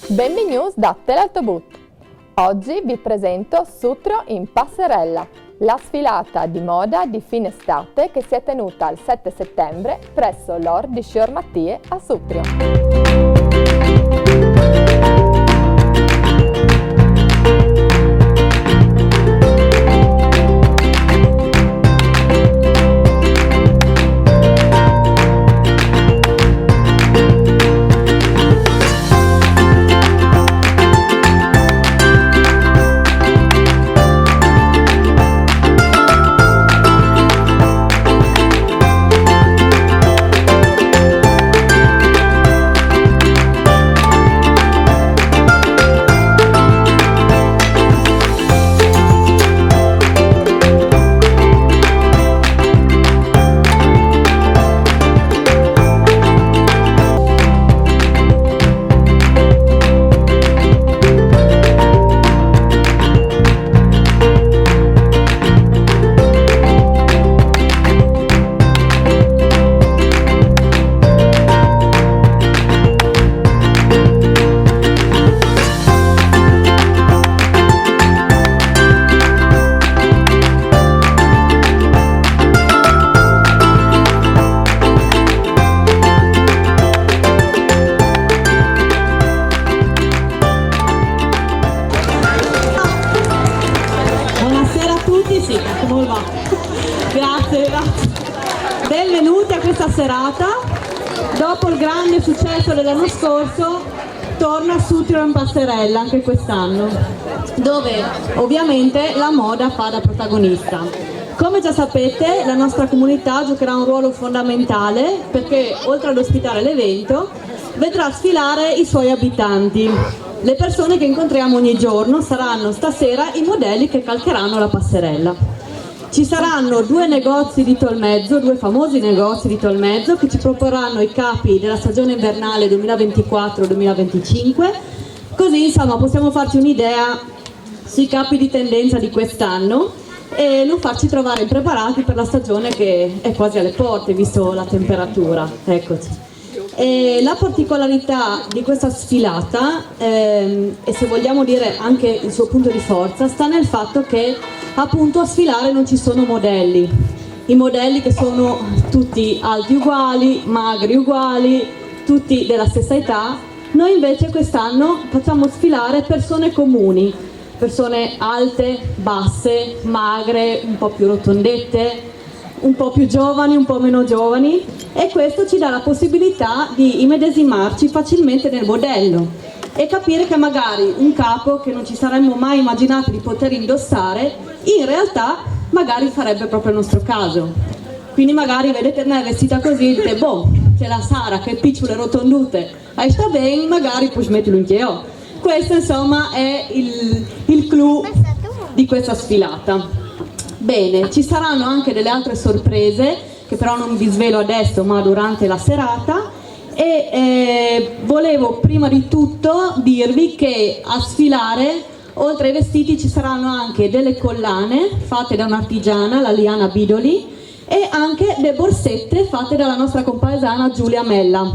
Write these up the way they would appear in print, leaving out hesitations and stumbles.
Benvenuti da Telaltobut. Oggi vi presento Sutro in Passerella, la sfilata di moda di fine estate che si è tenuta il 7 settembre presso l'Or di Scior Mattie a Sutrio. Grazie. Benvenuti a questa serata. Dopo il grande successo dell'anno scorso, torna Sutro in Passerella anche quest'anno, dove ovviamente la moda fa da protagonista. Come già sapete, la nostra comunità giocherà un ruolo fondamentale perché, oltre ad ospitare l'evento, vedrà sfilare i suoi abitanti. Le persone che incontriamo ogni giorno saranno stasera i modelli che calcheranno la passerella. Ci saranno due negozi di Tolmezzo, due famosi negozi di Tolmezzo che ci proporranno i capi della stagione invernale 2024-2025, così insomma possiamo farci un'idea sui capi di tendenza di quest'anno e non farci trovare impreparati per la stagione che è quasi alle porte, visto la temperatura. Eccoci. E la particolarità di questa sfilata, e se vogliamo dire anche il suo punto di forza, sta nel fatto che appunto a sfilare non ci sono modelli. I modelli che sono tutti alti uguali, magri uguali, tutti della stessa età. Noi invece quest'anno facciamo sfilare persone comuni, persone alte, basse, magre, un po' più rotondette, un po' più giovani, un po' meno giovani, e questo ci dà la possibilità di immedesimarci facilmente nel modello e capire che magari un capo che non ci saremmo mai immaginati di poter indossare in realtà magari farebbe proprio il nostro caso. Quindi magari vedete me vestita così e dite boh, c'è la Sara che picciole rotondute, e sta bene, magari puoi metterlo anche io. Questo insomma è il clou di questa sfilata. Bene, ci saranno anche delle altre sorprese che però non vi svelo adesso ma durante la serata, e volevo prima di tutto dirvi che a sfilare oltre ai vestiti ci saranno anche delle collane fatte da un'artigiana, la Liana Bidoli, e anche le borsette fatte dalla nostra compaesana Giulia Mella.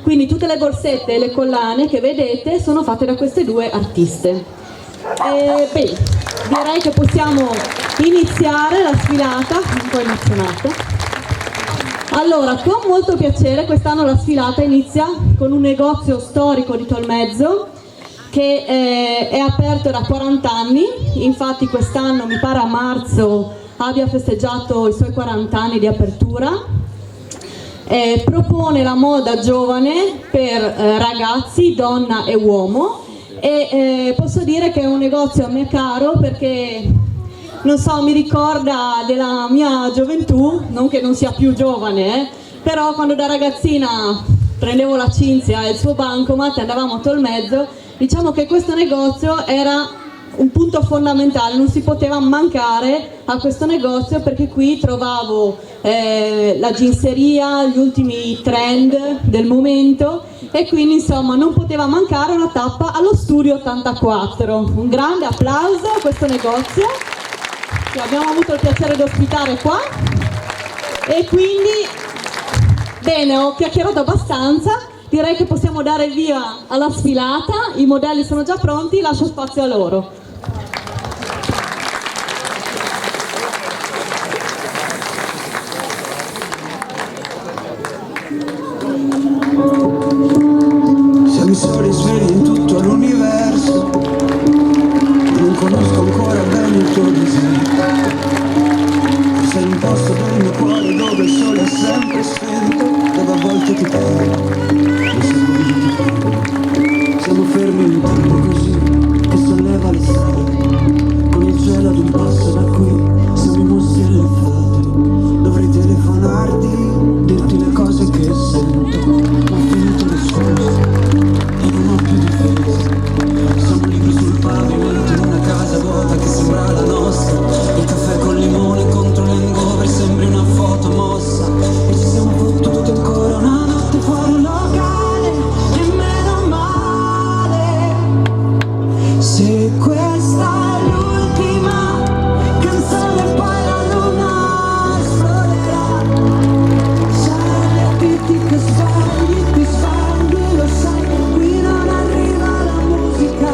Quindi tutte le borsette e le collane che vedete sono fatte da queste due artiste. Bene, direi che possiamo iniziare la sfilata, un po' emozionata. Allora, con molto piacere, quest'anno la sfilata inizia con un negozio storico di Tolmezzo che è aperto da 40 anni, infatti quest'anno mi pare a marzo abbia festeggiato i suoi 40 anni di apertura. Propone la moda giovane per ragazzi, donna e uomo, e posso dire che è un negozio a me caro perché, non so, mi ricorda della mia gioventù, non che non sia più giovane, però quando da ragazzina prendevo la Cinzia e il suo bancomat e andavamo a Tolmezzo, diciamo che questo negozio era un punto fondamentale, non si poteva mancare a questo negozio perché qui trovavo la ginseria, gli ultimi trend del momento, e quindi insomma non poteva mancare una tappa allo Studio 84. Un grande applauso a questo negozio che abbiamo avuto il piacere di ospitare qua. E quindi bene, ho chiacchierato abbastanza direi che possiamo dare via alla sfilata, i modelli sono già pronti, lascio spazio a loro. Siamo i soli svegli in tutto l'universo, non conosco ancora bene il tuo disegno. Sei un posto del mio cuore dove il sole è sempre spento, dove a volte ti parlo, ma se voglio ti parlo. Siamo fermi in un tempo così, che solleva le strade, con il cielo ad un passo da qui, siamo i mostri e le fate. Dovrei telefonarti, dirti le cose che sento, ma ho finito le scuse e non ho più difesa. Siamo libri sul pavimento in una casa vuota che sembra la nostra. Il caffè con limone contro l'hangover sembri una foto mossa. E ci siamo fottuti ancora una notte fuori un locale, e meno male. Se questa è l'ultima canzone poi la luna esploderà. Sarai a dirti che sbagli, ti sbagli, lo sai, qui non arriva la musica.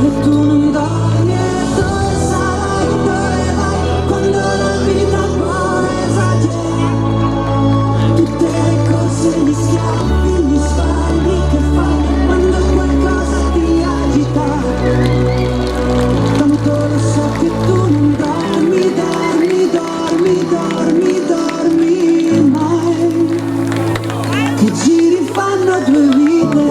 E tu non dormi, e dove sarai, dove vai, quando la vita poi esagera. Tutte le cose, gli schiaffi, gli sbagli che fai, quando qualcosa ti agita. Tanto lo so che tu non dormi, dormi, dormi, dormi, dormi mai. Che giri fanno due vite.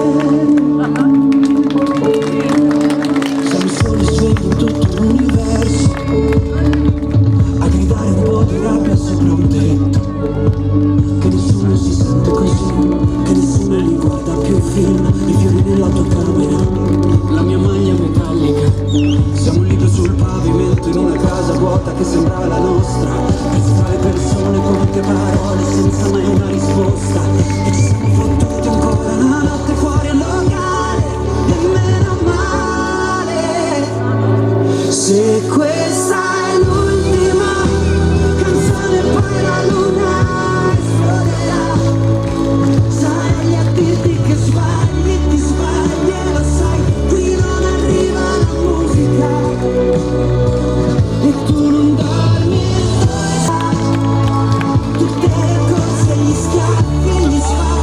Siamo soli svegli in tutto l'universo, a gridare un po' di rabbia sopra un tetto. Che nessuno si sente così, che nessuno li guarda più i film, i fiori nella tua camera, la mia maglia metallica. Siamo liberi sul pavimento in una casa vuota che sembra la nostra, presi tra le persone con che parole senza mai una risposta. E ci siamo fottuti ancora una notte fuori al locale, e meno male. Se questa è l'ultima canzone poi la luna esploderà. Sarai a dirti che sbagli, ti sbagli e lo sai, qui non arriva la musica. E tu non dormi, e tutte le cose, gli schiaffi e gli sbagli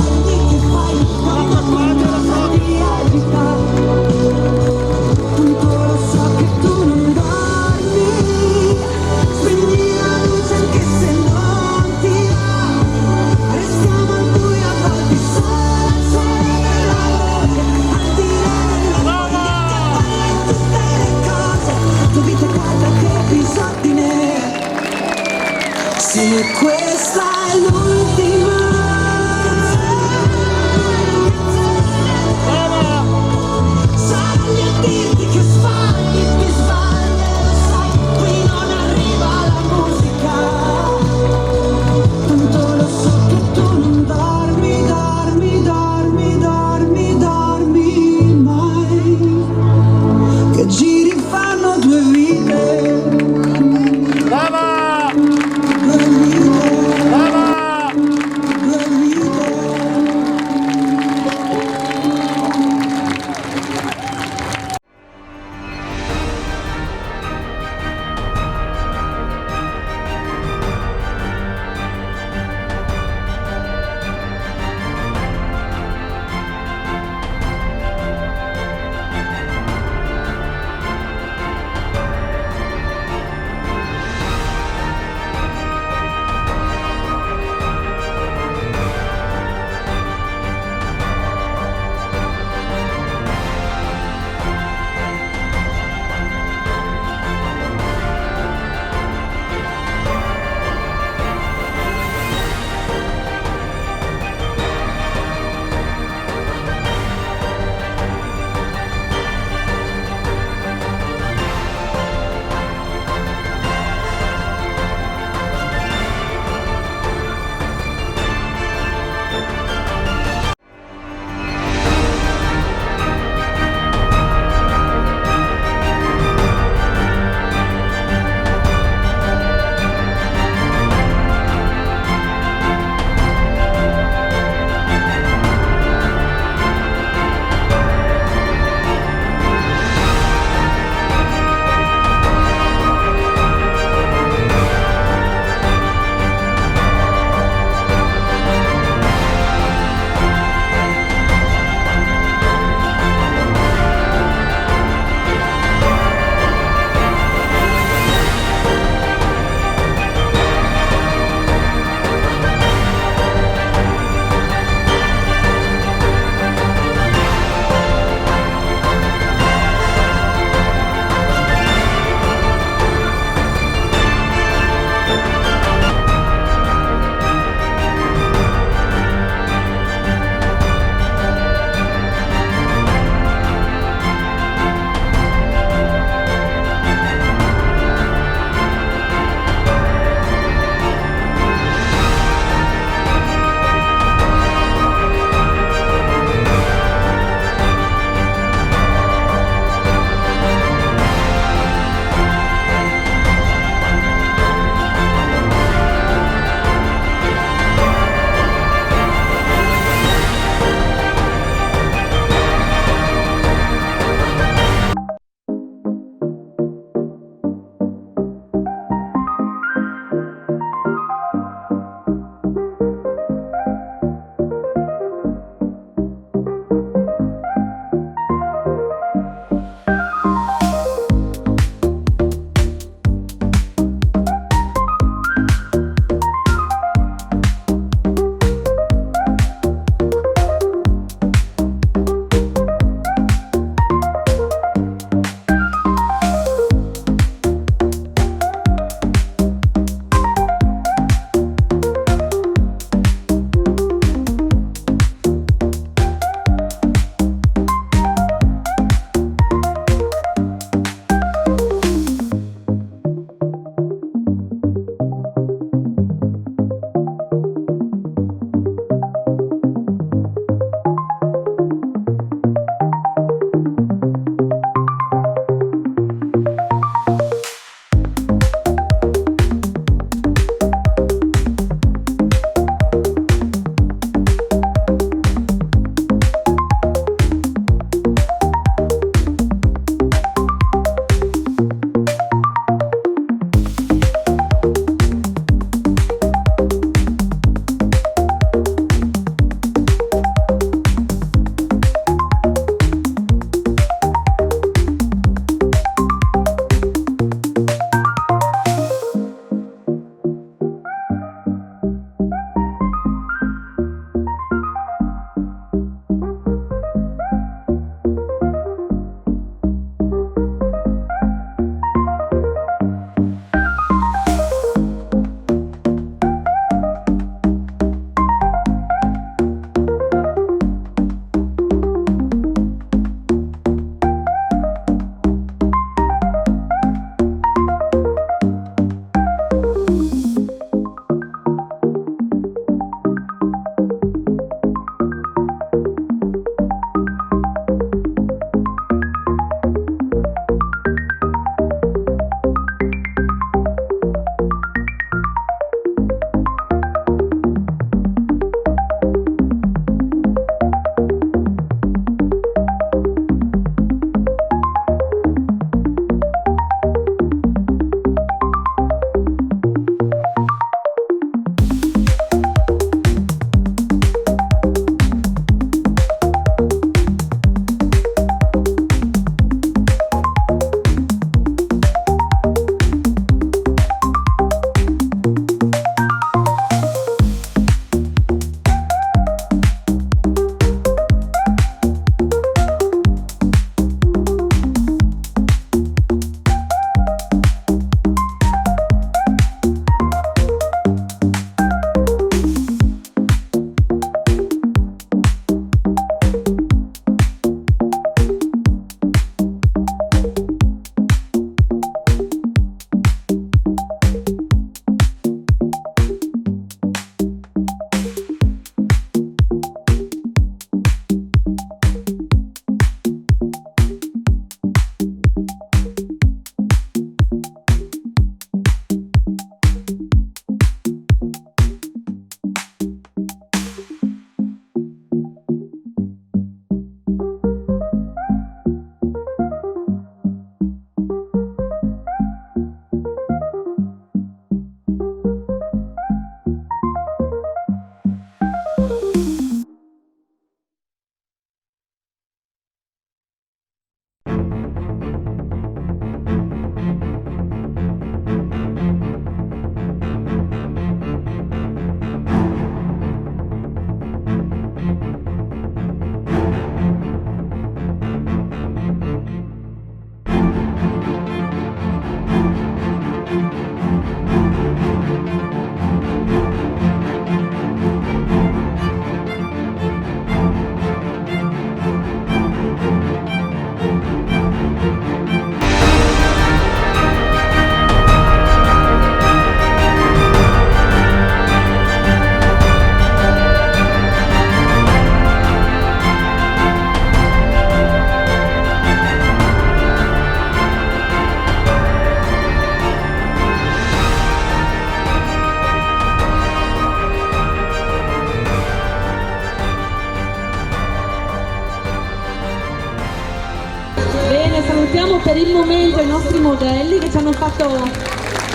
Bene, salutiamo per il momento i nostri modelli che ci hanno fatto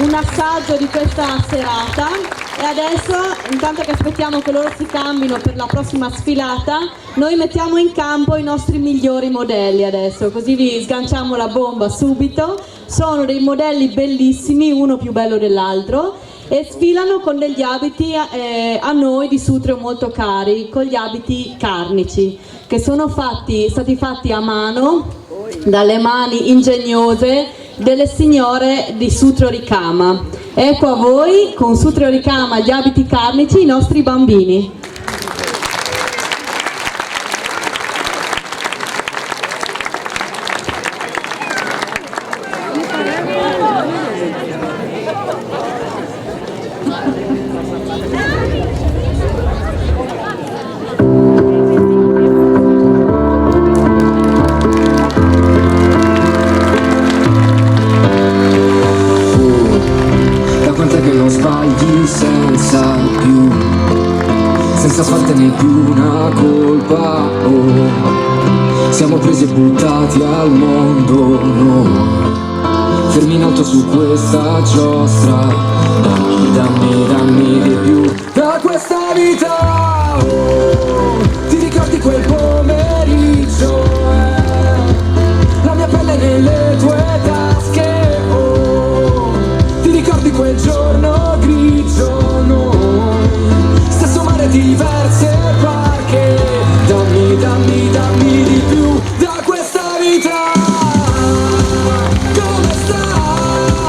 un assaggio di questa serata e adesso, intanto che aspettiamo che loro si cambino per la prossima sfilata, noi mettiamo in campo i nostri migliori modelli adesso, così vi sganciamo la bomba subito. Sono dei modelli bellissimi, uno più bello dell'altro, e sfilano con degli abiti a noi di Sutrio molto cari, con gli abiti carnici, che sono stati fatti a mano dalle mani ingegnose delle signore di Sutrio Ricama. Ecco a voi, con Sutrio Ricama, gli abiti carnici, i nostri bambini. Senza fartene più una colpa, oh. Siamo presi e buttati al mondo, no. Fermi in alto su questa giostra. Dammi di più da questa vita, oh. Ti ricordi quel pomeriggio, la mia pelle nelle tue tasche, oh. Ti ricordi quel giorno grigio, no. Diverse barche, dammi di più da questa vita. Come stai?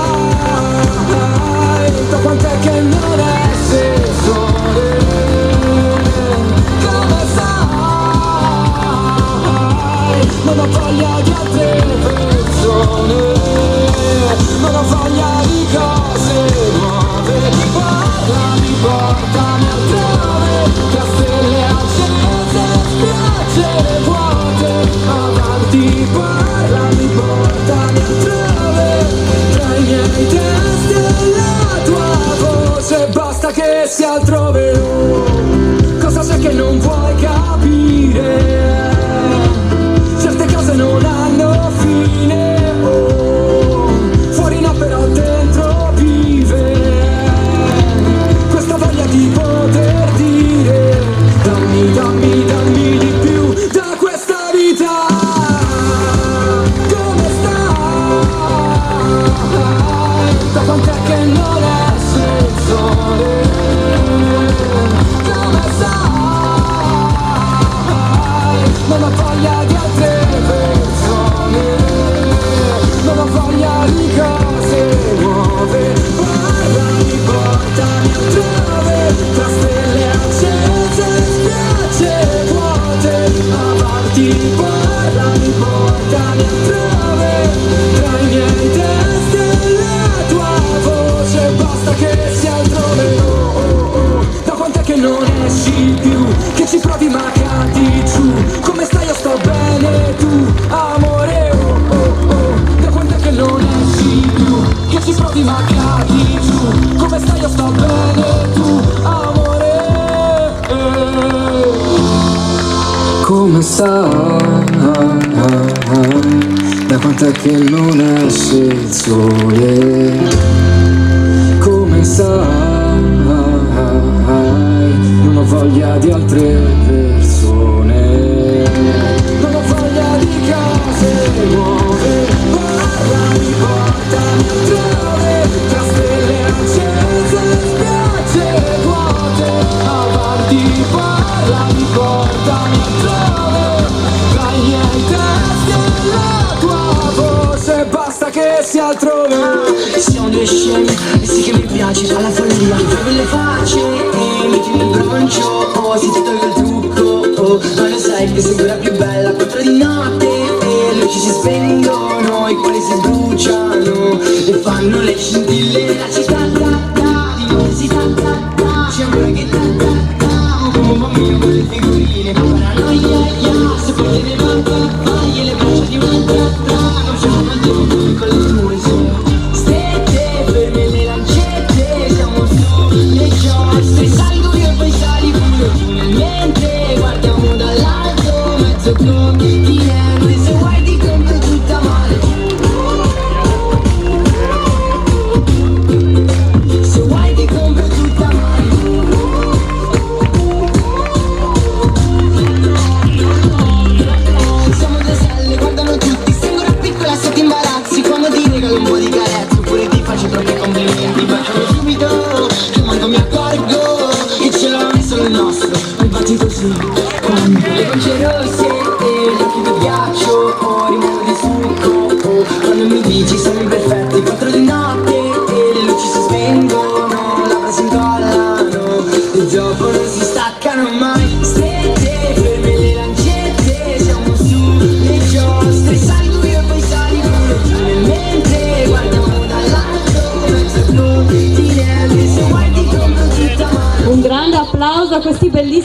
Da quant'è che non è sessuale? Come stai? Non ho voglia di altre persone, non ho voglia di cose nuove. Parlami, portami altrove, tra stelle accese, spiagge vuote. Avanti, parlami, portami altrove, tra i miei testi e la tua voce. Basta che sia altrove, oh. Cosa c'è che non vuoi capire? Certe cose non hanno fine, oh. Fuori no, però dentro vive questa voglia di poter dire dammi di più da questa vita. Come stai? Da quant'è che non è sole? Come stai? Non ho voglia di altre persone, non ho voglia di cose nuove. Parlami, portami altrove, tra stelle accese, spiagge vuote. Avanti, parlami, portami altrove, tra i miei testi e la tua voce. Basta che sia altrove, oh, oh, oh. Da quant'è che non esci più, che ci provi ma cadi giù. Come stai? Io sto bene, tu, amore, oh, oh, oh. Da quant'è che non esci più, che ci provi ma cadi giù. Come stai? Io sto bene, tu, amore. Come stai? Da quant'è che non esce il sole? Come stai? Non ho voglia di altre persone, non ho voglia di cose nuove. Parlami, portami altrove, tra stelle accese, spiagge vuote. Avanti, parlami, portami altrove, tra i miei testi e la tua voce. Basta che sia altrove. Siamo due scemi, e sì che mi piaci dalla follia. Fai quelle facce e mettimi il broncio, oh, si ti tolgo il trucco, oh. Ma lo sai che sei quella più bella, 4 di notte e le luci si spengono, i cuori si bruciano e fanno le scintille. La città di noi si c'è ancora che come un bambino con le figurine. Paranoia, se poi te ne vai, e le braccia di un'altra, non c'è un altro con le tue. Stette, ferme le lancette, siamo sulle giostre. Salgo io e poi sali pure tu nel mentre guardiamo dall'alto, mezzo continente. Se vuoi ti compro tu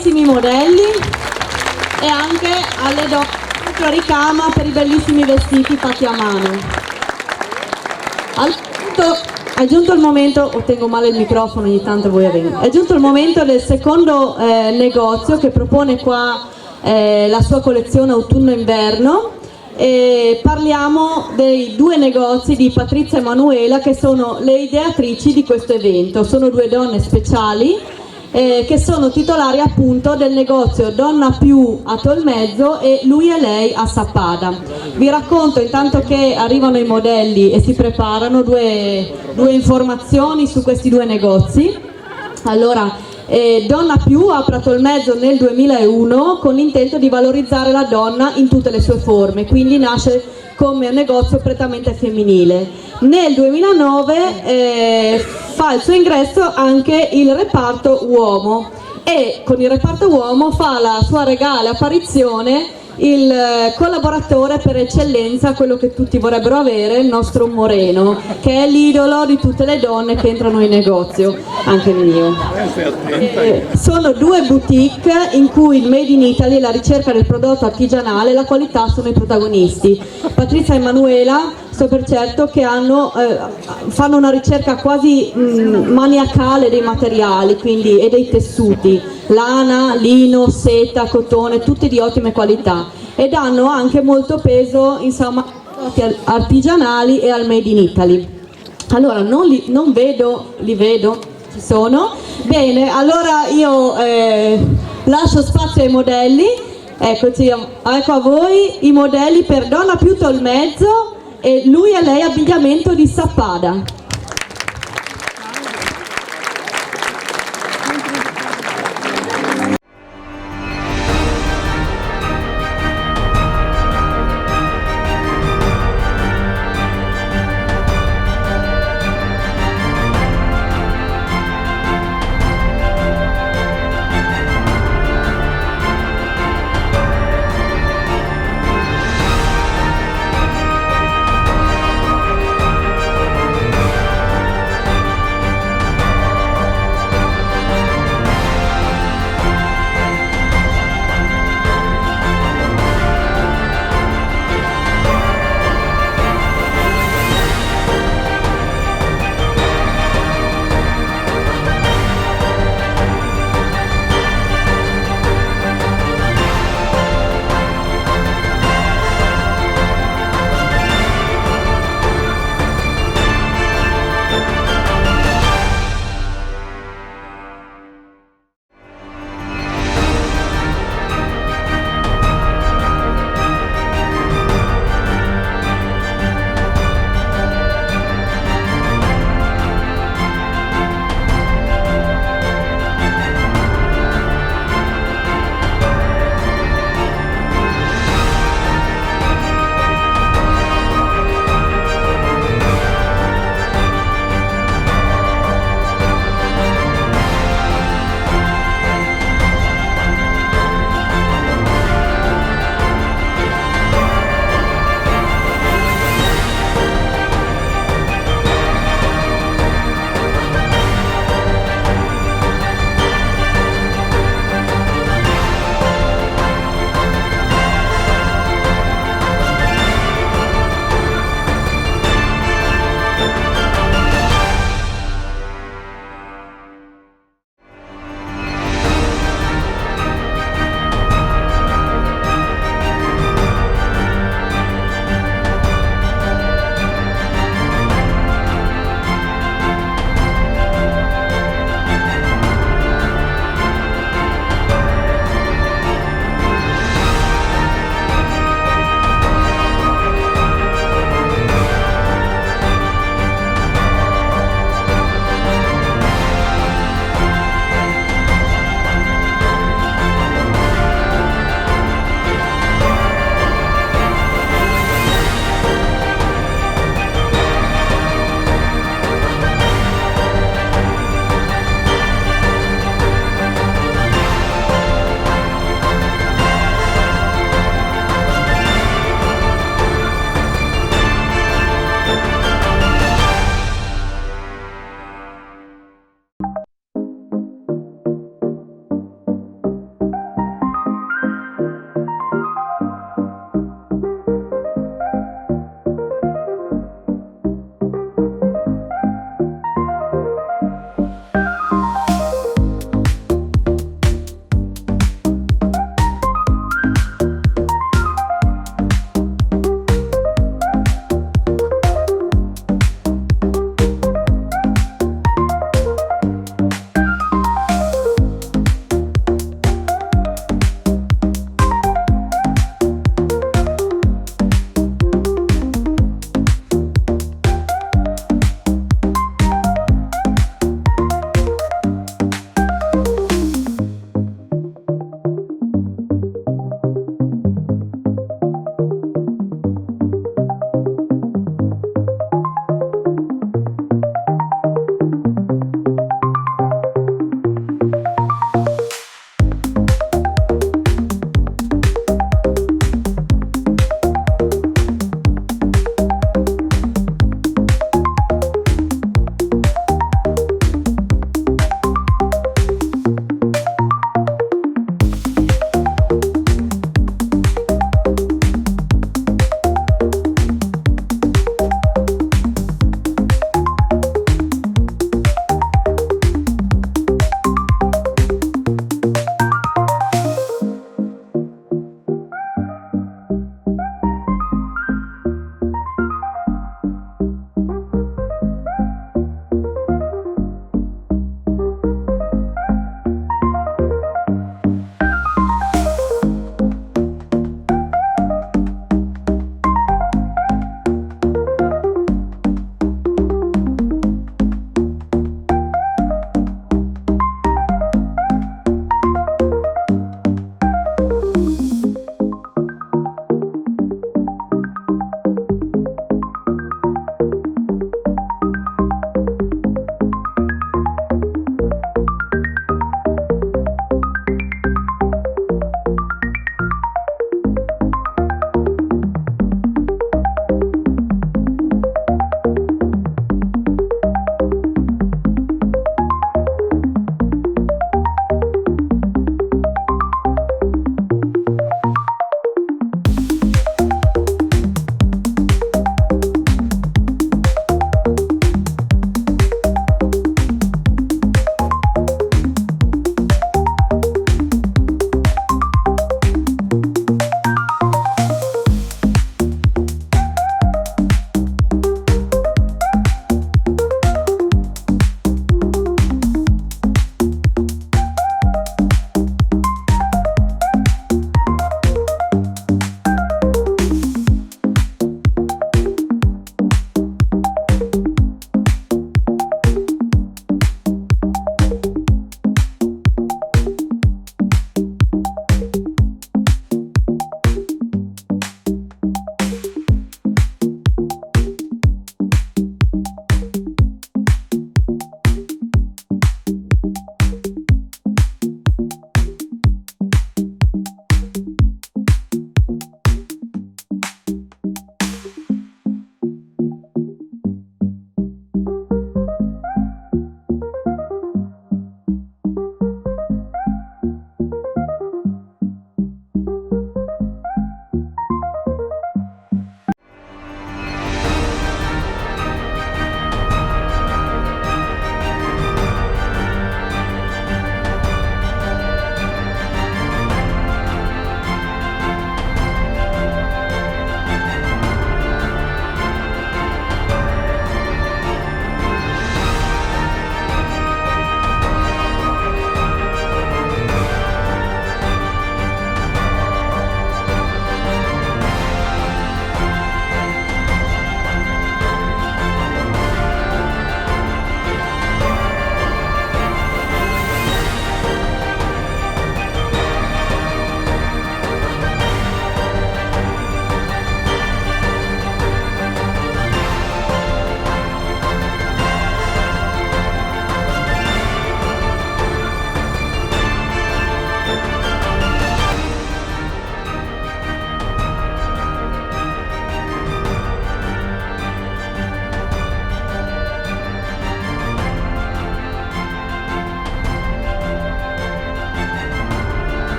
bellissimi modelli e anche alle donne che ricama per i bellissimi vestiti fatti a mano. È giunto il momento, tengo male il microfono ogni tanto, voi è giunto il momento del secondo negozio che propone qua la sua collezione autunno-inverno. Parliamo dei due negozi di Patrizia e Manuela che sono le ideatrici di questo evento. Sono due donne speciali che sono titolari appunto del negozio Donna Più a Tolmezzo e Lui e Lei a Sappada. Vi racconto intanto che arrivano i modelli e si preparano due informazioni su questi due negozi. Allora, Donna Più apre a Tolmezzo nel 2001 con l'intento di valorizzare la donna in tutte le sue forme, quindi nasce come un negozio prettamente femminile. Nel 2009 fa il suo ingresso anche il reparto uomo e con il reparto uomo fa la sua regale apparizione il collaboratore per eccellenza, quello che tutti vorrebbero avere, il nostro Moreno, che è l'idolo di tutte le donne che entrano in negozio, anche il mio. Sono due boutique in cui il Made in Italy e la ricerca del prodotto artigianale e la qualità sono i protagonisti. Patrizia e Manuela so per certo che fanno una ricerca quasi maniacale dei materiali, quindi, e dei tessuti, lana, lino, seta, cotone, tutti di ottime qualità, e danno anche molto peso, insomma, artigianali e al Made in Italy. Allora non vedo, li vedo, ci sono. Bene, allora io lascio spazio ai modelli. Eccoci, ecco a voi i modelli per Donna Più Tolmezzo e Lui e Lei abbigliamento di Sappada.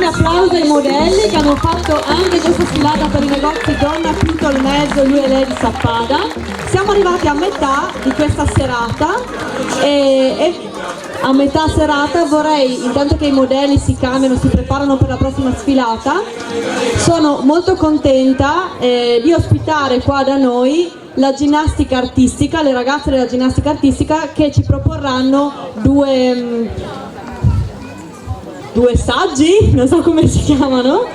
grande applauso ai modelli che hanno fatto anche questa sfilata per i negozi Donna più Tolmezzo, lui e lei di Sappada. Siamo arrivati a metà di questa serata e a metà serata vorrei, intanto che i modelli si cambiano, si preparano per la prossima sfilata, sono molto contenta di ospitare qua da noi la ginnastica artistica, le ragazze della ginnastica artistica che ci proporranno due saggi, non so come si chiamano.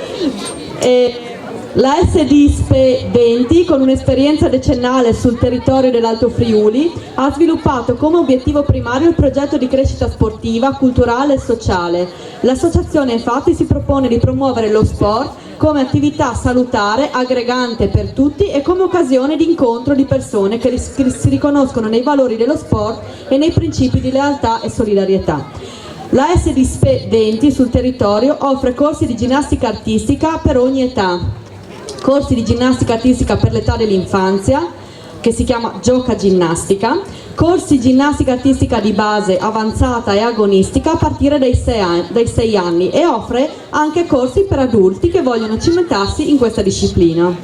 La SD SPE 20, con un'esperienza decennale sul territorio dell'Alto Friuli, ha sviluppato come obiettivo primario il progetto di crescita sportiva, culturale e sociale. L'associazione infatti si propone di promuovere lo sport come attività salutare, aggregante per tutti e come occasione di incontro di persone che si riconoscono nei valori dello sport e nei principi di lealtà e solidarietà. La SD SPE 20 sul territorio offre corsi di ginnastica artistica per ogni età, corsi di ginnastica artistica per l'età dell'infanzia, che si chiama Gioca Ginnastica, corsi di ginnastica artistica di base avanzata e agonistica a partire dai 6 anni e offre anche corsi per adulti che vogliono cimentarsi in questa disciplina.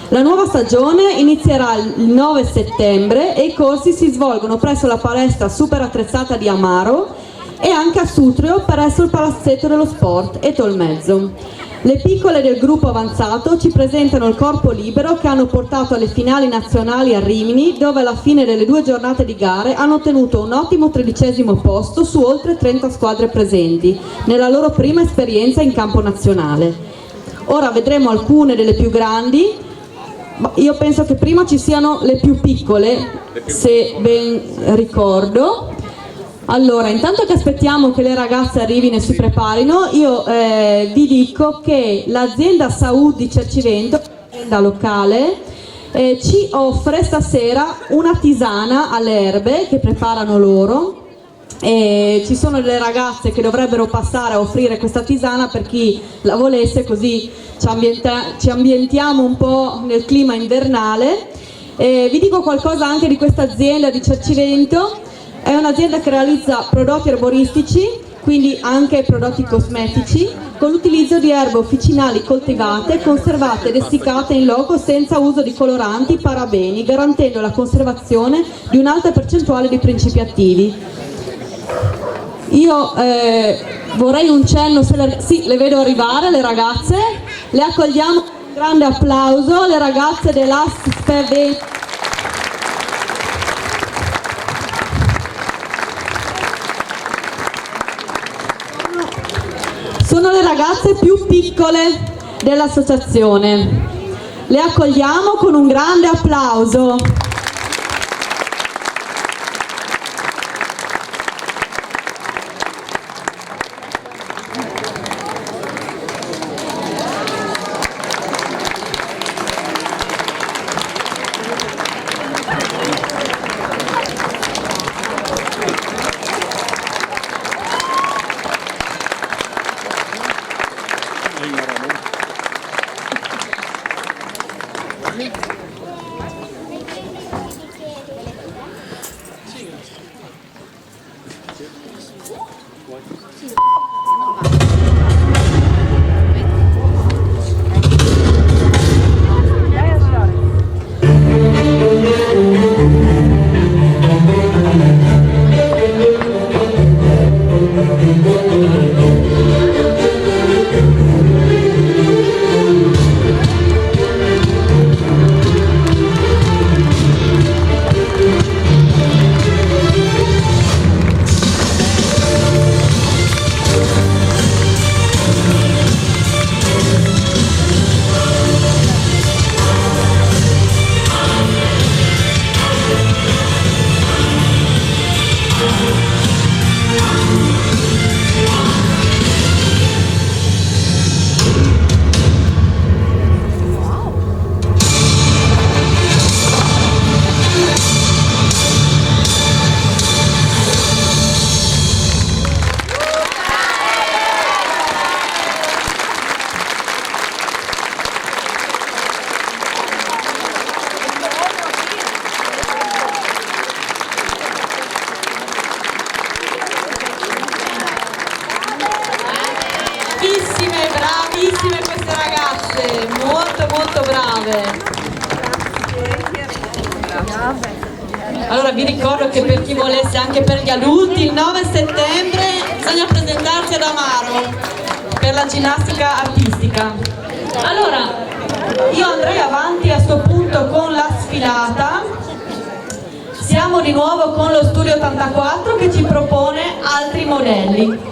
La nuova stagione inizierà il 9 settembre e i corsi si svolgono presso la palestra super attrezzata di Amaro e anche a Sutrio presso il Palazzetto dello Sport e Tolmezzo. Le piccole del gruppo avanzato ci presentano il corpo libero che hanno portato alle finali nazionali a Rimini, dove alla fine delle 2 giornate di gare hanno ottenuto un ottimo 13° posto su oltre 30 squadre presenti, nella loro prima esperienza in campo nazionale. Ora vedremo alcune delle più grandi, ma io penso che prima ci siano le più piccole, se ben ricordo. Allora, intanto che aspettiamo che le ragazze arrivino e si preparino, io vi dico che l'azienda Saud di Cercivento, l'azienda locale, ci offre stasera una tisana alle erbe che preparano loro. Ci sono delle ragazze che dovrebbero passare a offrire questa tisana per chi la volesse, così ci ambientiamo un po' nel clima invernale. Vi dico qualcosa anche di questa azienda di Cercivento. È un'azienda che realizza prodotti erboristici, quindi anche prodotti cosmetici, con l'utilizzo di erbe officinali coltivate, conservate ed essiccate in loco senza uso di coloranti, parabeni, garantendo la conservazione di un'alta percentuale di principi attivi. Io vorrei un cenno, sì, le vedo arrivare le ragazze, le accogliamo con un grande applauso, le ragazze dell'ASPE. Sono le ragazze più piccole dell'associazione. Le accogliamo con un grande applauso. Allora vi ricordo che per chi volesse, anche per gli adulti, il 9 settembre bisogna presentarsi ad Amaro per la ginnastica artistica. Allora, io andrei avanti a sto punto con la sfilata. Siamo di nuovo con lo Studio 84 che ci propone altri modelli.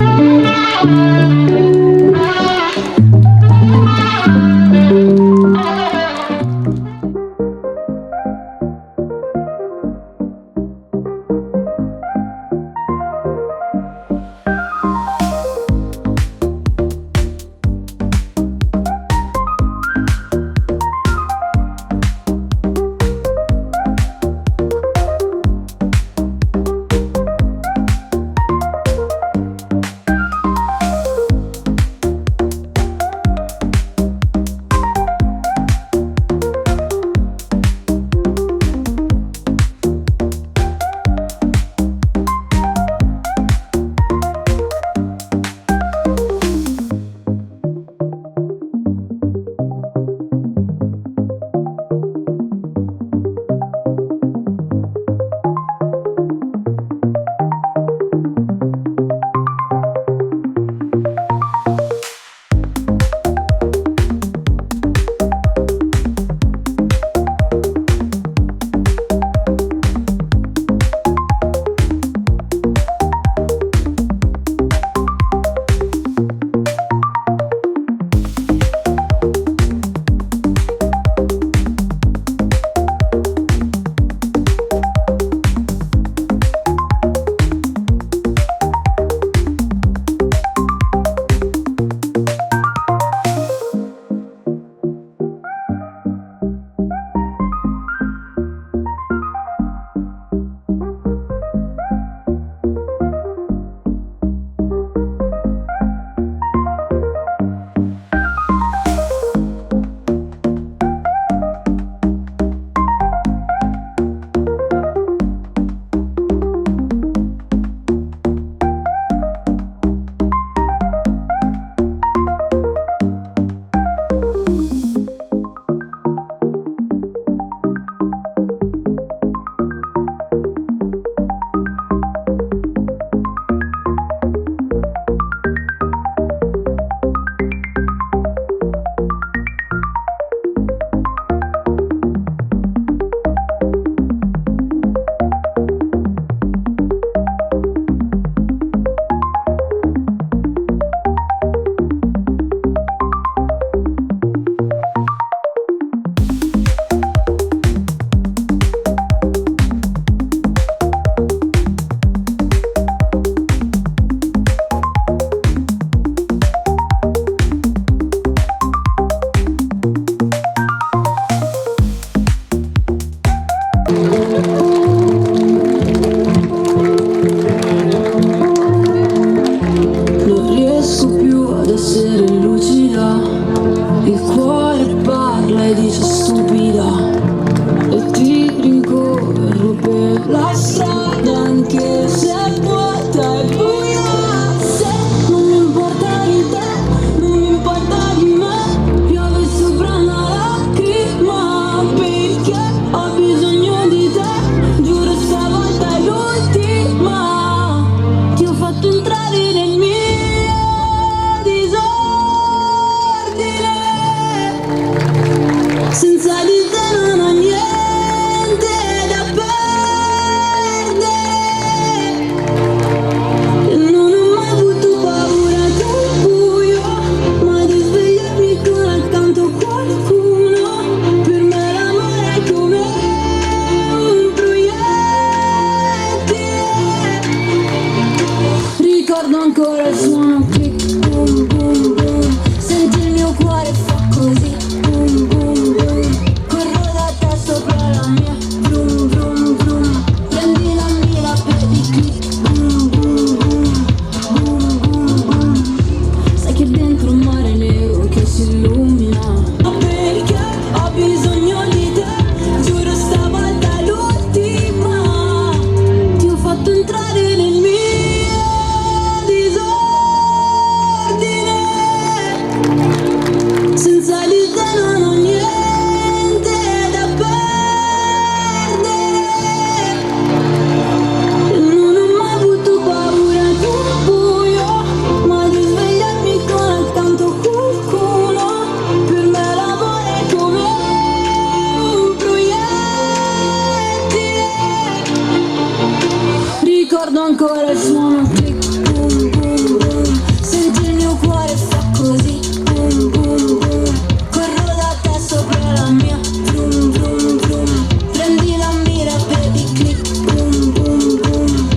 Ricordo ancora il suono click, boom, boom, boom. Senti il mio cuore fa così, boom, boom, boom. Corro da te sopra la mia, vroom, vroom, vroom. Prendi la mira, baby, click, boom, boom, boom.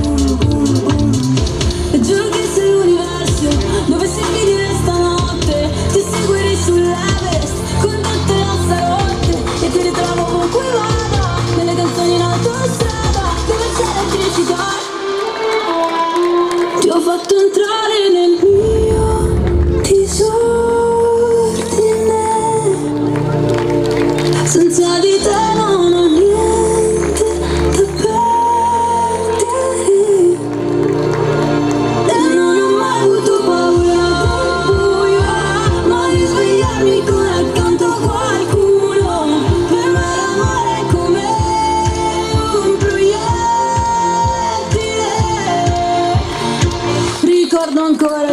Boom, boom, boom. E giuro che sei l'universo, dove sei finire stanotte. Ti seguirei sull'Everest, con tutte le ossa rotte. E ti ritrovo ovunque vada, nelle canzoni in autostrada, dove c'è elettricità. Ti ho fatto entrare nel mio disordine. Senza di te non ho niente da perdere. E non ho mai avuto paura del buio, ma di svegliarmi con accanto a qualcuno. Per me l'amore è come un proiettile. Ricordo ancora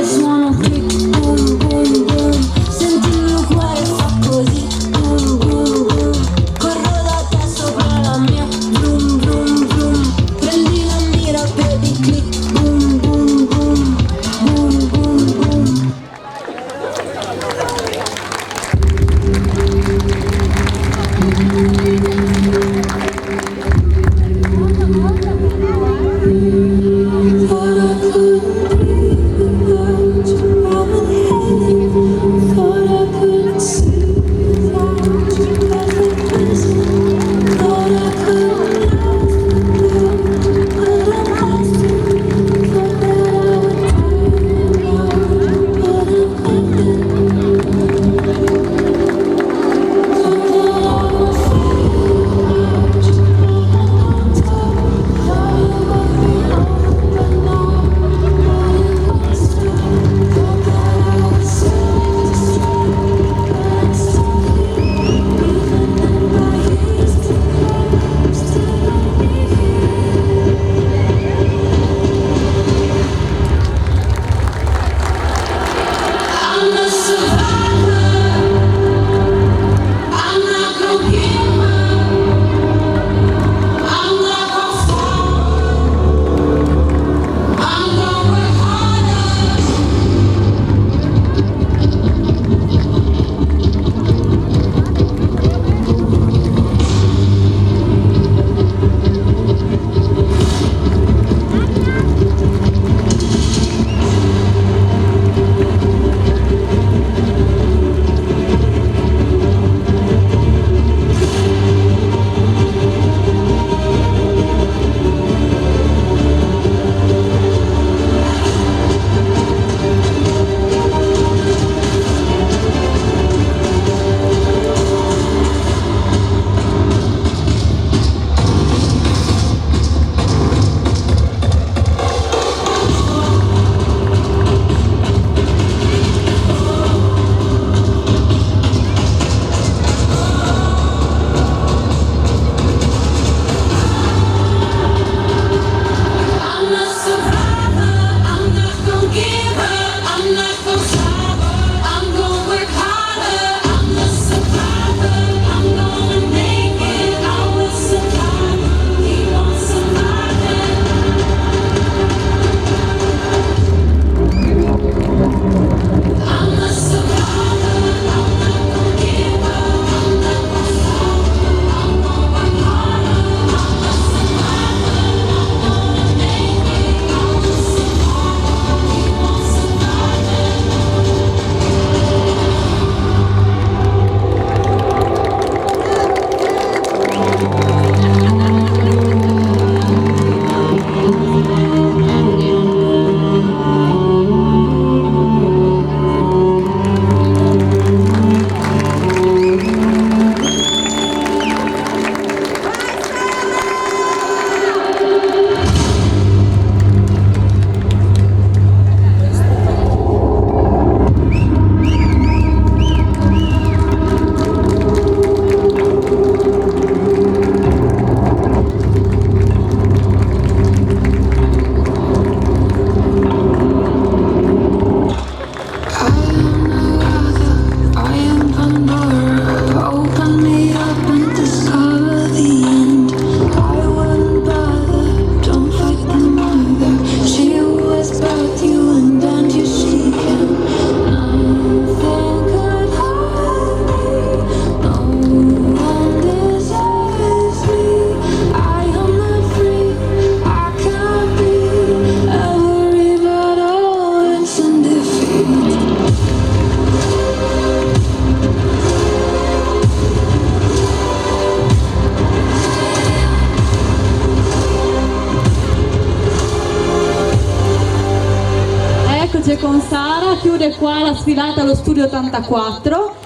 anche con Sara. Chiude qua la sfilata allo Studio 84.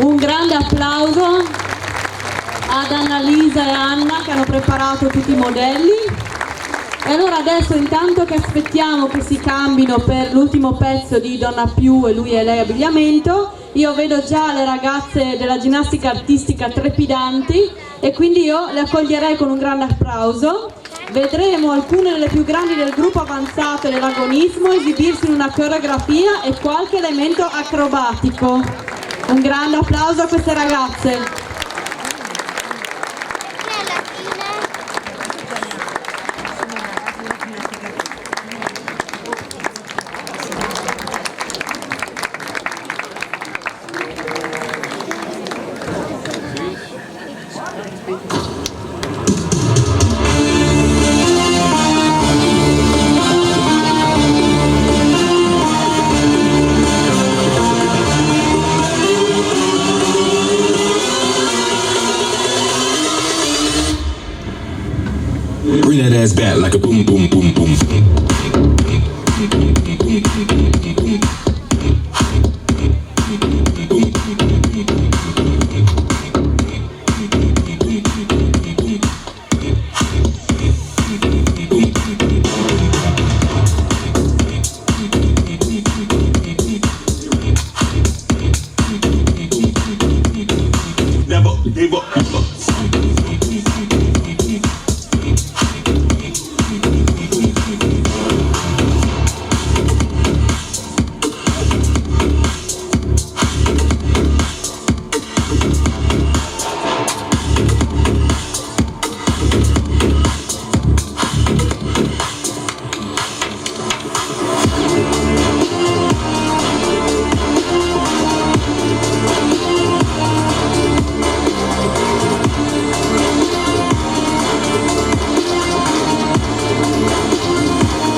Un grande applauso ad Annalisa e Anna che hanno preparato tutti i modelli. E allora adesso, intanto che aspettiamo che si cambino per l'ultimo pezzo di Donna Più e Lui e Lei abbigliamento, io vedo già le ragazze della ginnastica artistica trepidanti e quindi io le accoglierei con un grande applauso. Vedremo alcune delle più grandi del gruppo avanzato e dell'agonismo esibirsi in una coreografia e qualche elemento acrobatico. Un grande applauso a queste ragazze. Bring that ass back like a boom, boom, boom, boom, boom. Never give up.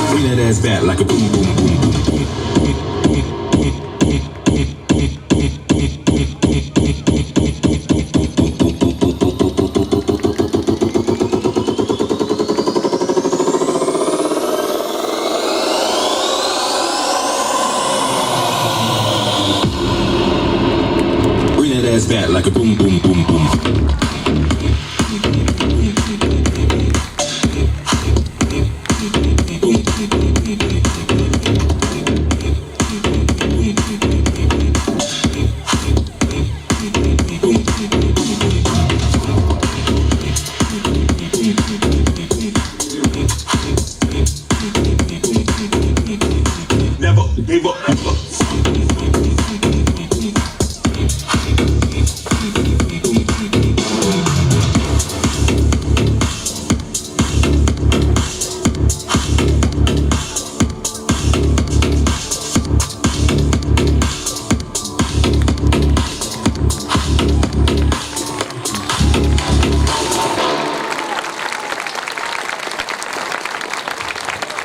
Bring that ass back like a boom, boom, boom, boom, boom. Bring that ass back like a boom, boom, boom, boom. Never give up.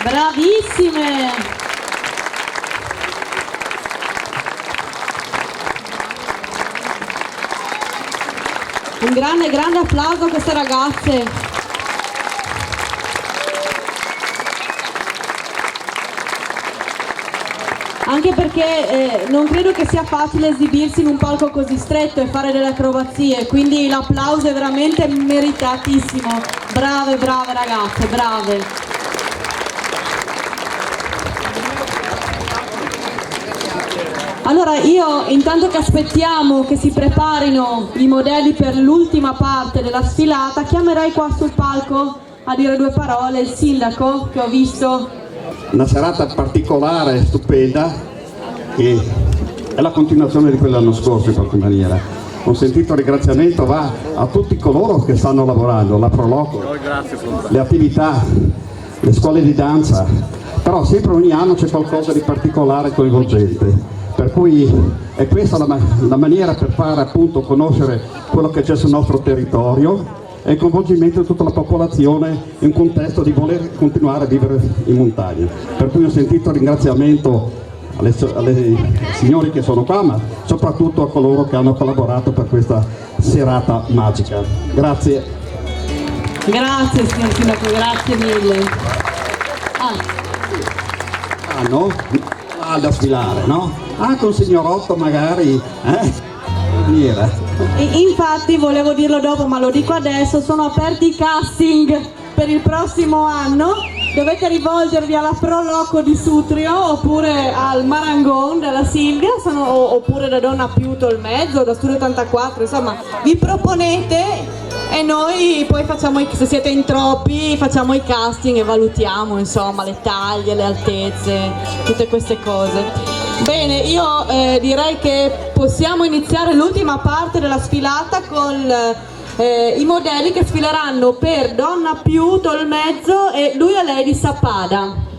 Bravissime! Un grande applauso a queste ragazze. Anche perché non credo che sia facile esibirsi in un palco così stretto e fare delle acrobazie, quindi l'applauso è veramente meritatissimo. Brave ragazze, brave. Allora io, intanto che aspettiamo che si preparino i modelli per l'ultima parte della sfilata, chiamerei qua sul palco a dire due parole il sindaco che ho visto. Una serata particolare, stupenda, che è la continuazione di quell'anno scorso in qualche maniera. Un sentito ringraziamento va a tutti coloro che stanno lavorando, la Proloco, le attività, le scuole di danza, però sempre ogni anno c'è qualcosa di particolare e coinvolgente. Per cui è questa la maniera per fare appunto conoscere quello che c'è sul nostro territorio e il coinvolgimento di tutta la popolazione in un contesto di voler continuare a vivere in montagna. Per cui un sentito ringraziamento alle signori che sono qua, ma soprattutto a coloro che hanno collaborato per questa serata magica. Grazie. Grazie signor Sindaco, grazie mille. No? va da sfilare, no? Anche un signorotto magari, maniera. Infatti volevo dirlo dopo, ma lo dico adesso, sono aperti i casting per il prossimo anno. Dovete rivolgervi alla Pro Loco di Sutrio oppure al Marangon della Silvia, oppure da Donna Più Tolmezzo, da Studio 84, insomma vi proponete e noi poi facciamo, se siete in troppi, facciamo i casting e valutiamo insomma le taglie, le altezze, tutte queste cose. Bene, io direi che possiamo iniziare l'ultima parte della sfilata con i modelli che sfileranno per Donna Più Tolmezzo e lui e lei di Sappada.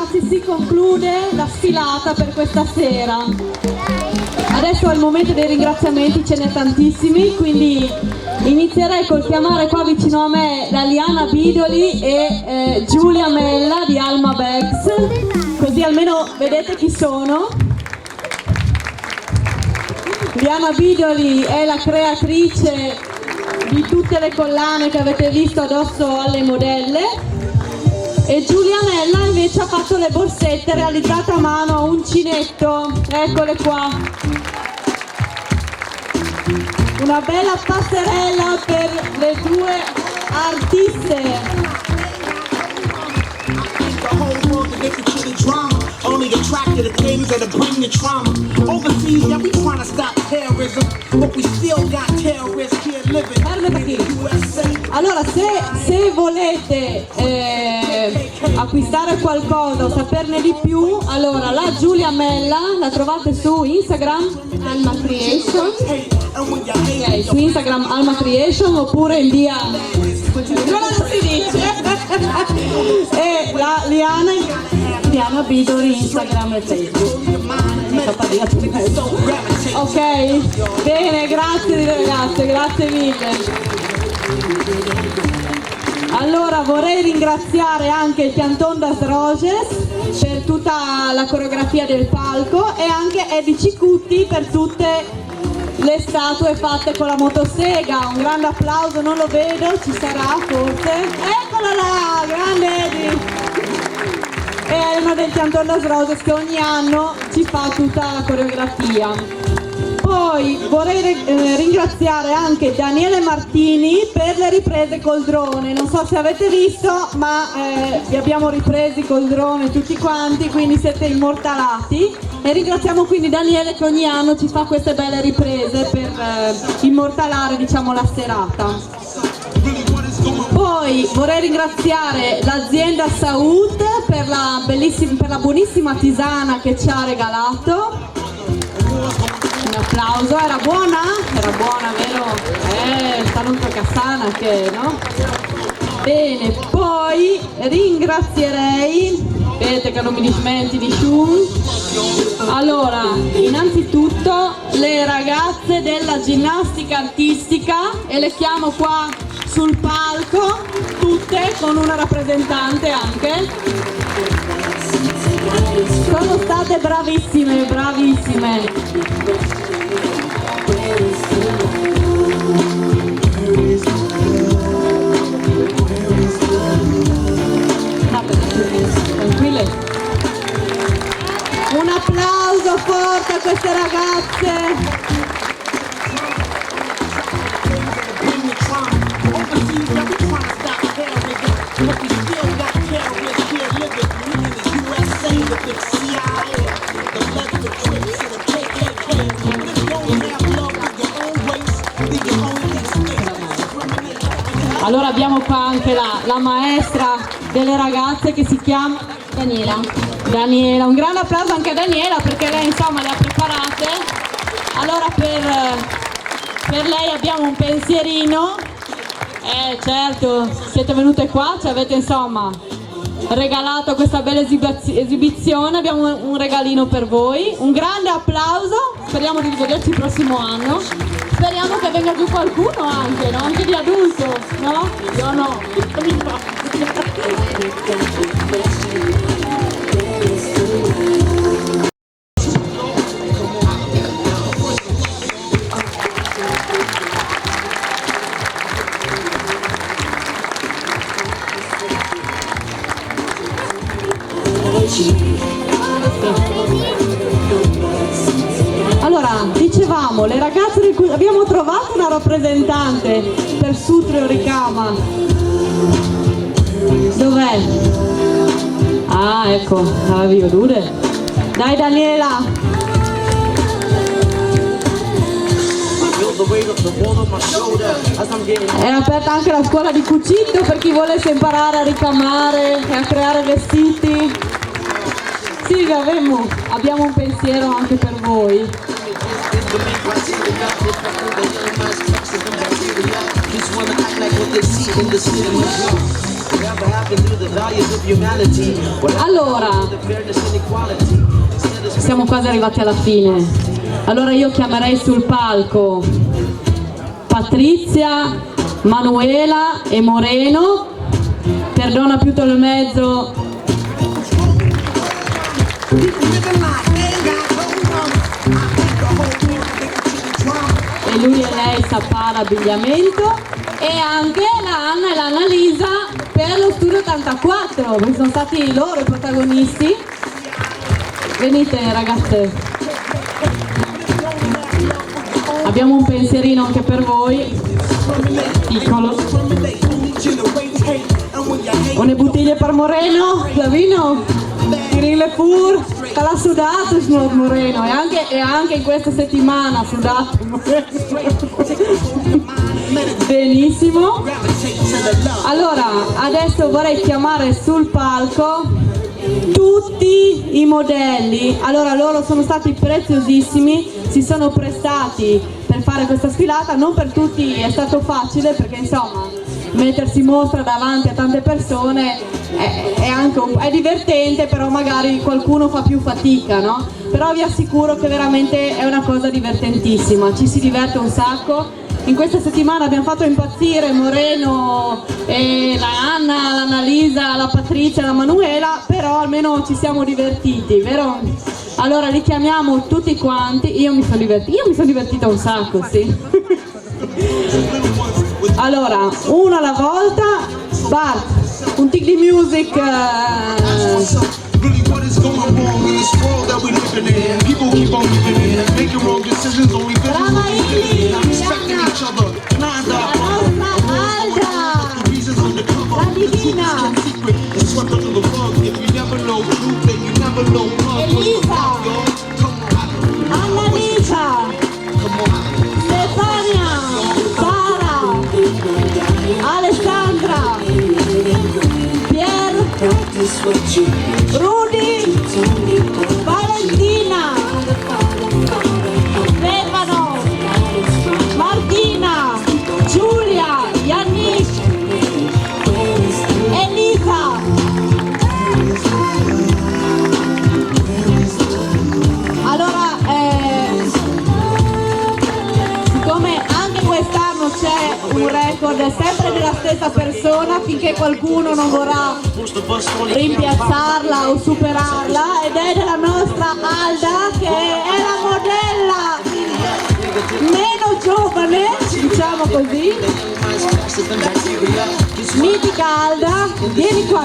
ragazzi, si conclude la sfilata per questa sera. Adesso è il momento dei ringraziamenti, ce n'è tantissimi, quindi inizierei col chiamare qua vicino a me la Liana Bidoli e Giulia Mella di Alma Bags, così almeno vedete chi sono. Liana Bidoli è la creatrice di tutte le collane che avete visto addosso alle modelle e Giulia Mella invece ha fatto le borsette realizzate a mano a uncinetto, eccole qua. Una bella passerella per le due artiste. Only attracted to things that bring the trauma. Overseas, yeah, we trying to stop terrorism, but we still got terrorists here living in the USA. Allora, se volete acquistare qualcosa o saperne di più, allora la Giulia Mella la trovate su Instagram Alma Creation. Ok, su Instagram Alma Creation oppure in via non si dice e la Liana Bidoli Instagram e Facebook. Ok, bene, grazie ragazze, grazie mille. Allora vorrei ringraziare anche il Pianton das Roges per tutta la coreografia del palco e anche Eddie Cicutti per tutte le statue fatte con la motosega. Un grande applauso, non lo vedo, ci sarà forse. Eccola là, grande Eddie! E Elena del Pianton das Roses che ogni anno ci fa tutta la coreografia. Poi vorrei ringraziare anche Daniele Martini per le riprese col drone. Non so se avete visto, ma vi abbiamo ripresi col drone tutti quanti, quindi siete immortalati. E ringraziamo quindi Daniele che ogni anno ci fa queste belle riprese per immortalare, diciamo, la serata. Poi vorrei ringraziare l'azienda Saud per la buonissima tisana che ci ha regalato. Un applauso, era buona? Era buona, vero? Saluto Cassana che, no? Bene, poi ringrazierei, vedete che non mi dismenti di Shun. Allora, innanzitutto le ragazze della ginnastica artistica e le chiamo qua sul palco, tutte con una rappresentante anche. Sono state bravissime, bravissime. Tranquille. Un applauso forte a queste ragazze. Allora abbiamo qua anche la maestra delle ragazze che si chiama Daniela. Daniela, un grande applauso anche a Daniela perché lei insomma le ha preparate. Allora per lei abbiamo un pensierino. Certo, siete venute qua, ci avete insomma regalato questa bella esibizione, abbiamo un regalino per voi. Un grande applauso, speriamo di rivederci il prossimo anno. Speriamo che venga giù qualcuno anche, no? Anche di adulto, no? Io no. Allora, dicevamo, le ragazze di cui abbiamo trovato una rappresentante per Sutrio Ricama. Dov'è? Ah, ecco, avevo dure. Dai Daniela! È aperta anche la scuola di cucito per chi volesse imparare a ricamare e a creare vestiti. Silvia, abbiamo un pensiero anche per voi. Allora, siamo quasi arrivati alla fine. Allora io chiamerei sul palco Patrizia, Manuela e Moreno. Perdona più il mezzo. E lui e lei Sapara abbigliamento, e anche la Anna e l'Annalisa per lo Studio 84, perché sono stati loro i protagonisti. Venite ragazze, abbiamo un pensierino anche per voi, piccolo. Une bottiglie per Moreno, Flavino, Tirille pur, te l'ha sudato signor Moreno, e anche in questa settimana ha sudato Moreno. Benissimo. Allora, adesso vorrei chiamare sul palco tutti i modelli. Allora, loro sono stati preziosissimi, si sono prestati per fare questa sfilata. Non per tutti è stato facile, perché insomma mettersi in mostra davanti a tante persone è divertente, però magari qualcuno fa più fatica, no? Però vi assicuro che veramente è una cosa divertentissima, ci si diverte un sacco. In questa settimana abbiamo fatto impazzire Moreno e la Anna, l'Annalisa, la Patrizia, la Manuela, però almeno ci siamo divertiti, vero? Allora li chiamiamo tutti quanti. Io mi sono divertita un sacco, sì. Allora, uno alla volta. Bart, un tic di music. Really, what is going wrong in this world that we living in? People keep on living in, making wrong decisions, only respecting each other. Nada. Reasons on the cover. Kept secret and swept under the rug. If you never know truth, then you never know love. Elisa, Annalisa, Stefania, Sara, Alessandra, Pier, Rudy, Valentina, Stefano, Martina, Giulia, Yannick, Elisa. Allora, siccome anche quest'anno c'è un record, è sempre della stessa persona, finché qualcuno non vorrà rimpiazzarla o superarla, ed è della nostra Alda, che è la modella meno giovane, diciamo così. Mitica Alda, vieni qua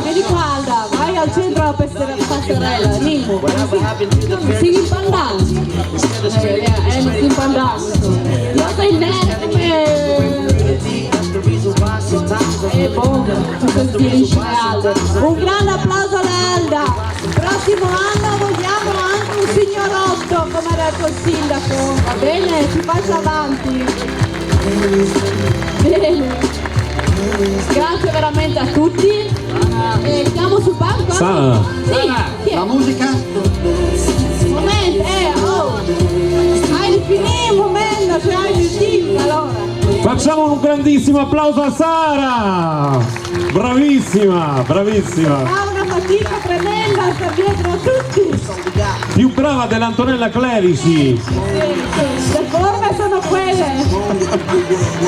Alda, vai al centro della passerella, Nimo, si impandando, si impandando, io sei e boh, Alda. Un grande applauso all'Alda. Prossimo anno vogliamo anche un signorotto, come ha detto il sindaco, va bene? Si passa avanti. Bene. Grazie veramente a tutti. Siamo sul palco? Sara. Sì, chi è? La musica? Momento, hai di finire un momento, cioè hai di finire, allora. Facciamo un grandissimo applauso a Sara! Bravissima, bravissima! Fa una fatica tremenda a star dietro a tutti! Più brava dell'Antonella Clerici! Le forme sono quelle!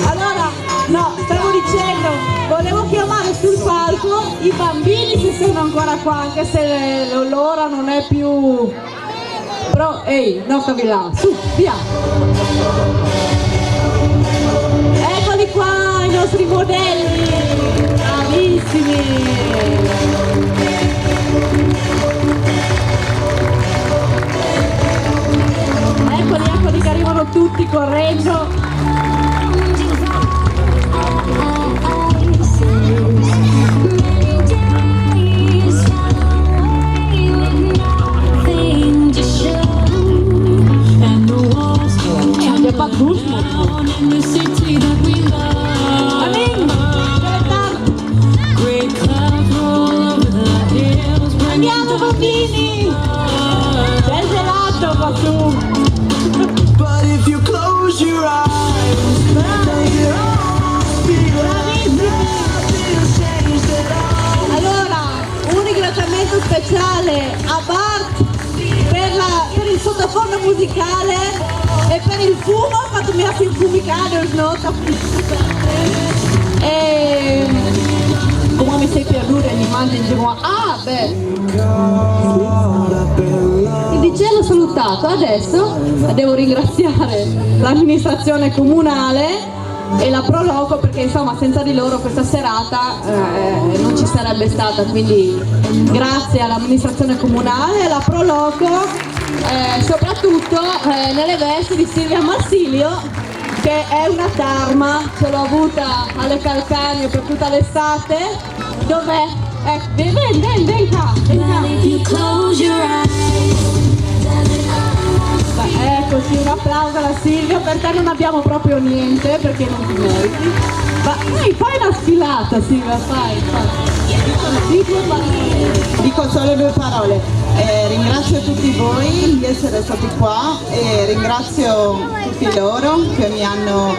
Allora, no, stavo dicendo, volevo chiamare sul palco i bambini se sono ancora qua, anche se l'ora non è più... Però, ehi, no, stavi là, su, via! Eccoli qua i nostri modelli, bravissimi! Eccoli che arrivano tutti correndo. Andiamo bambini! C'è il gelato qua su! But if you close your eyes fondo musicale e per il fumo ho fatto mia fumicare nota e come mi sei perduta e mi mangi in giro il DJ l'ho salutato, adesso devo ringraziare l'amministrazione comunale e la Proloco perché insomma senza di loro questa serata non ci sarebbe stata, quindi grazie all'amministrazione comunale e alla Proloco, soprattutto nelle vesti di Silvia Marsilio che è una tarma, ce l'ho avuta alle Calcagno per tutta l'estate. Dov'è? Ven qua. Eccoci, un applauso alla Silvia, per te non abbiamo proprio niente perché non ti meriti. Ma fai una sfilata Silvia, fai. Dico solo 2 parole. Ringrazio tutti voi di essere stati qua e ringrazio tutti loro che ogni anno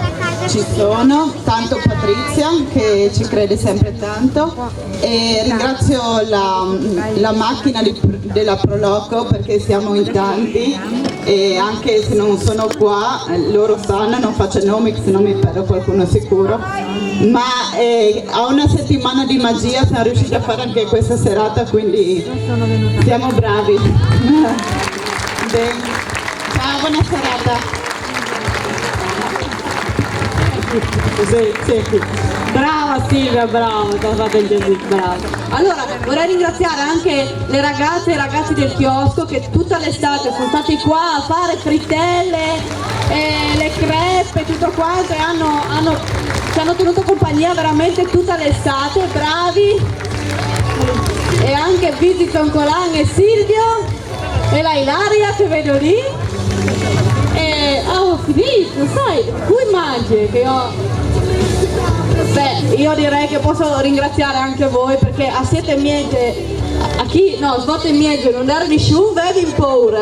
ci sono, tanto Patrizia che ci crede sempre tanto e ringrazio la macchina della Proloco perché siamo in tanti e anche se non sono qua loro sanno, non faccio nomi se non mi perdo qualcuno sicuro, ma a una settimana di magia siamo riusciti a fare anche questa serata, quindi siamo bravi. Bene. Ciao, buona serata. Sì. Brava Silvia, brava, brava. Allora vorrei ringraziare anche le ragazze e i ragazzi del chiosco che tutta l'estate sono stati qua a fare frittelle, le crepe, tutto quanto e ci hanno tenuto compagnia veramente tutta l'estate, bravi. E anche Visit Concolan e Silvio e la Ilaria che vedo lì. E ho finito, sai, cui mangi che io direi che posso ringraziare anche voi perché a siete miete a chi no svolta in miete non era nessuno vevin paura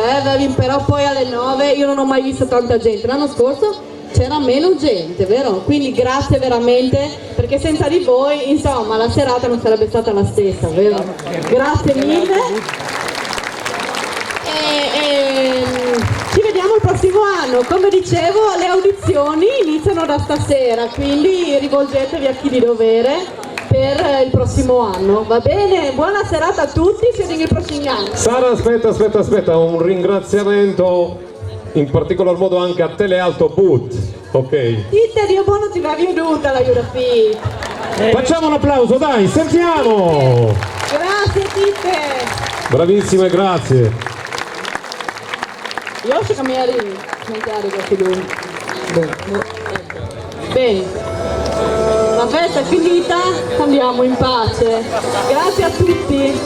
però poi alle 9 io non ho mai visto tanta gente, l'anno scorso c'era meno gente, vero? Quindi grazie veramente perché senza di voi insomma la serata non sarebbe stata la stessa, vero? Grazie mille. Ci vediamo il prossimo anno, come dicevo le audizioni iniziano da stasera, quindi rivolgetevi a chi di dovere per il prossimo anno, va bene? Buona serata a tutti, ci vediamo il prossimo anno. Sara, aspetta, un ringraziamento in particolar modo anche a Telealto Boot, ok? Titte, Dio buono ti va venuta la Eurofit. Facciamo un applauso, dai, sentiamo! Grazie Titte! Bravissime, grazie! Io so cambiare questi due. Bene. La festa è finita, andiamo in pace. Grazie a tutti.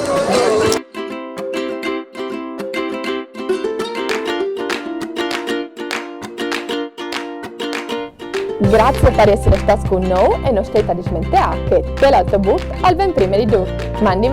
Grazie per essere stati con noi e non state a dismentere che Telealto Boot al ben prima di tutto. Mandi.